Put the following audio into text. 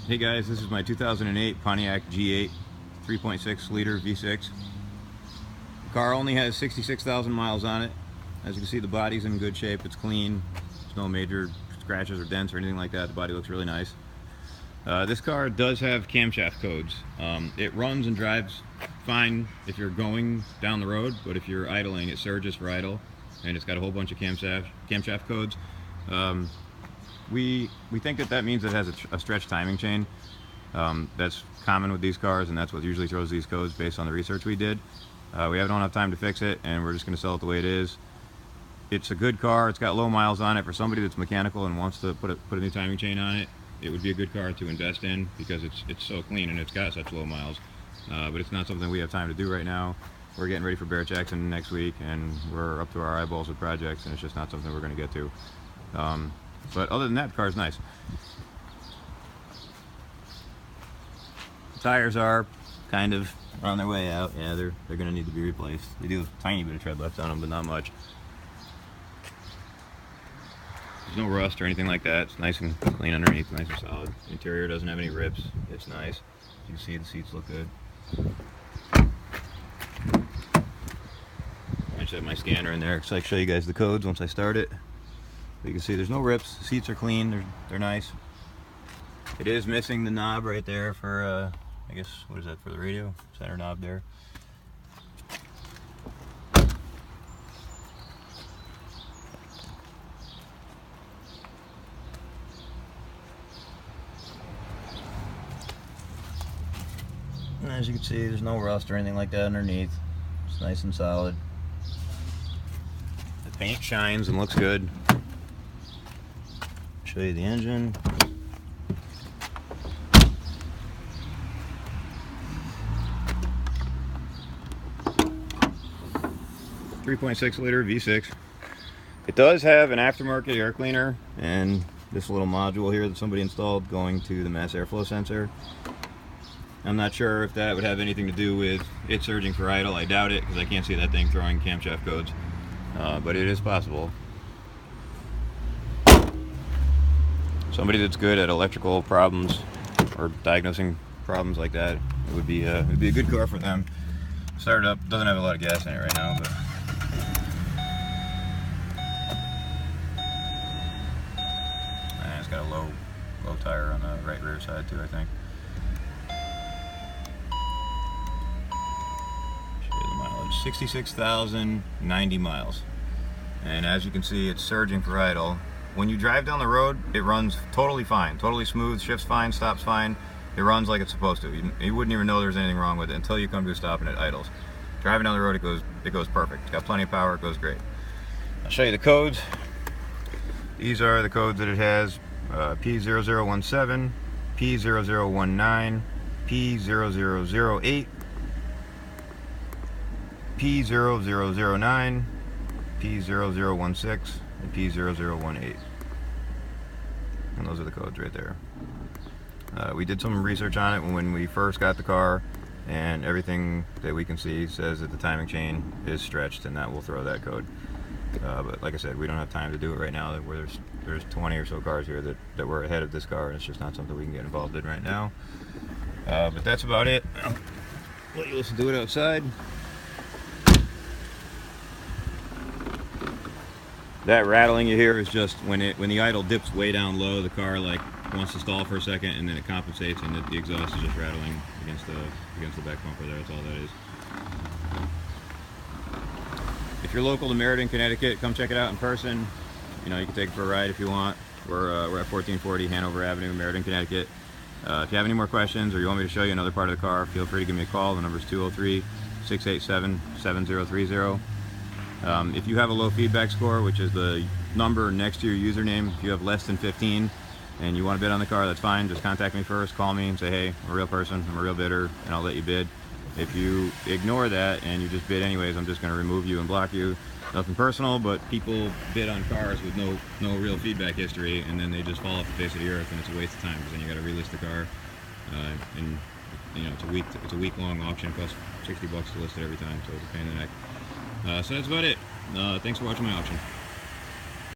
Hey guys, this is my 2008 Pontiac G8 3.6 liter V6. The car only has 66,000 miles on it. As you can see, the body's in good shape. It's clean. There's no major scratches or dents or anything like that. The body looks really nice. This car does have camshaft codes. It runs and drives fine if you're going down the road, but if you're idling, it surges for idle, and it's got a whole bunch of camshaft codes. We think that means it has a stretch timing chain. That's common with these cars, and that's what usually throws these codes based on the research we did. We don't have time to fix it, and we're just going to sell it the way it is. It's a good car. It's got low miles on it. For somebody that's mechanical and wants to put a new timing chain on it, it would be a good car to invest in because it's so clean and it's got such low miles. But it's not something we have time to do right now. We're getting ready for Bear Jackson next week, and we're up to our eyeballs with projects, and it's just not something we're going to get to. But other than that, the car's nice. The tires are kind of on their way out. Yeah, they're going to need to be replaced. They do have a tiny bit of tread left on them, but not much. There's no rust or anything like that. It's nice and clean underneath, nice and solid. The interior doesn't have any rips. It's nice. You can see the seats look good. I should have my scanner in there so I can show you guys the codes once I start it. You can see there's no rips. The seats are clean. They're nice. It is missing the knob right there for I guess, what is that, for the radio? Center knob there. And as you can see, there's no rust or anything like that underneath. It's nice and solid. The paint shines and looks good. Show you the engine. .6 liter V6. It does have an aftermarket air cleaner and this little module here that somebody installed going to the mass airflow sensor. I'm not sure if that would have anything to do with it surging for idle. I doubt it because I can't see that thing throwing camshaft codes, but it is possible. Somebody that's good at electrical problems or diagnosing problems like that, it would be a good car for them. Started up, doesn't have a lot of gas in it right now, but it's got a low tire on the right rear side too, I think. Show you the mileage, 66,090 miles, and as you can see, it's surging for idle. When you drive down the road, it runs totally fine, totally smooth, shifts fine, stops fine. It runs like it's supposed to. You wouldn't even know there's anything wrong with it until you come to a stop and it idles. Driving down the road, it goes perfect. It's got plenty of power, it goes great. I'll show you the codes. These are the codes that it has. P0017, P0019, P0008, P0009, P0016, and P0018. And those are the codes right there. We did some research on it when we first got the car, and everything that we can see says that the timing chain is stretched, and that will throw that code. But like I said, we don't have time to do it right now. There's 20 or so cars here that were ahead of this car, and it's just not something we can get involved in right now. But that's about it. I'll let you listen to it outside. That rattling you hear is just when the idle dips way down low, the car like wants to stall for a second, and then it compensates, and the exhaust is just rattling against the back bumper there. That's all that is. If you're local to Meriden, Connecticut, come check it out in person. You know, you can take it for a ride if you want. We're at 1440 Hanover Avenue, Meriden, Connecticut. If you have any more questions or you want me to show you another part of the car, feel free to give me a call. The number is 203-687-7030. If you have a low feedback score, which is the number next to your username, if you have less than 15 and you want to bid on the car, that's fine. Just contact me first, call me and say, hey, I'm a real person, I'm a real bidder, and I'll let you bid. If you ignore that and you just bid anyways, I'm just going to remove you and block you. Nothing personal, but people bid on cars with no real feedback history, and then they just fall off the face of the earth, and it's a waste of time because then you got to relist the car, and you know it's a week-long auction. It costs $60 to list it every time, so it's a pain in the neck. So that's about it. Thanks for watching my auction.